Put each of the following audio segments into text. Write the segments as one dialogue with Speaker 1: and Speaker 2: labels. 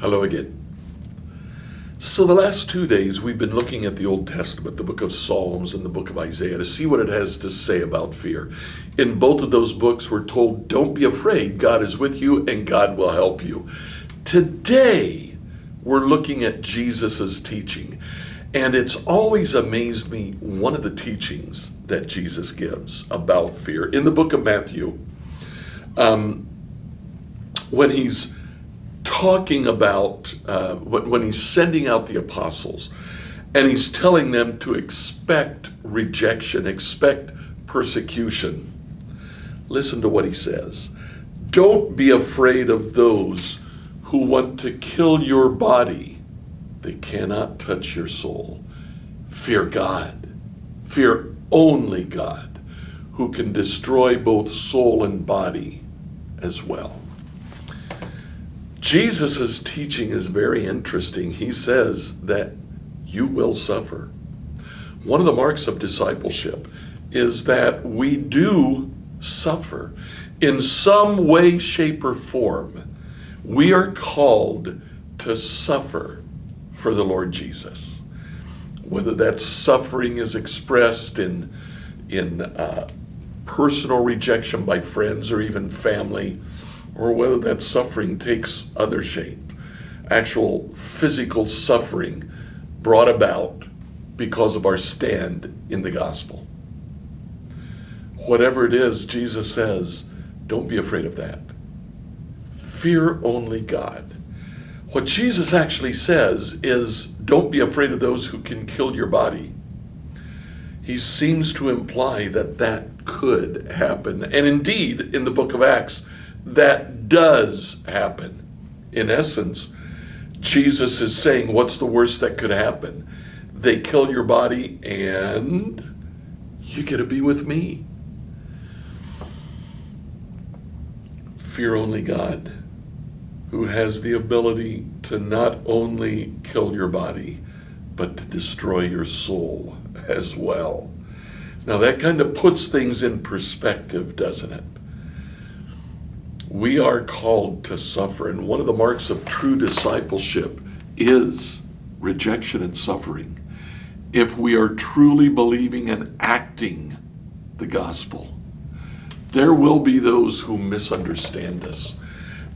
Speaker 1: Hello again. So the last 2 days we've been looking at the Old Testament, the book of Psalms and the book of Isaiah, to see what it has to say about fear. In both of those books we're told, don't be afraid, God is with you and God will help you. Today we're looking at Jesus' teaching, and it's always amazed me one of the teachings that Jesus gives about fear. In the book of Matthew, when he's talking about, when he's sending out the apostles, and he's telling them to expect rejection, expect persecution. Listen to what he says. Don't be afraid of those who want to kill your body. They cannot touch your soul. Fear God. Fear only God, who can destroy both soul and body as well. Jesus' teaching is very interesting. He says that you will suffer. One of the marks of discipleship is that we do suffer. In some way, shape, or form, we are called to suffer for the Lord Jesus. Whether that suffering is expressed in personal rejection by friends or even family, or whether that suffering takes other shape, actual physical suffering brought about because of our stand in the gospel. Whatever it is, Jesus says, don't be afraid of that. Fear only God. What Jesus actually says is, don't be afraid of those who can kill your body. He seems to imply that that could happen. And indeed, in the book of Acts, that does happen. In essence, Jesus is saying, what's the worst that could happen? They kill your body and you get to be with me. Fear only God, who has the ability to not only kill your body, but to destroy your soul as well. Now that kind of puts things in perspective, doesn't it? We are called to suffer, and one of the marks of true discipleship is rejection and suffering. If we are truly believing and acting the gospel, there will be those who misunderstand us.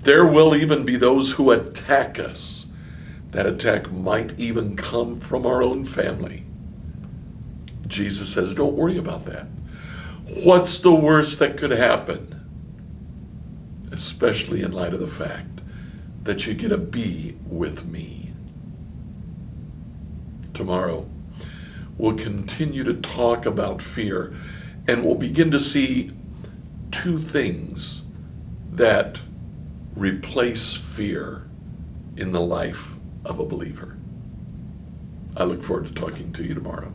Speaker 1: There will even be those who attack us. That attack might even come from our own family. Jesus says, don't worry about that. What's the worst that could happen? Especially in light of the fact that you get to be with me. Tomorrow, we'll continue to talk about fear, and we'll begin to see two things that replace fear in the life of a believer. I look forward to talking to you tomorrow.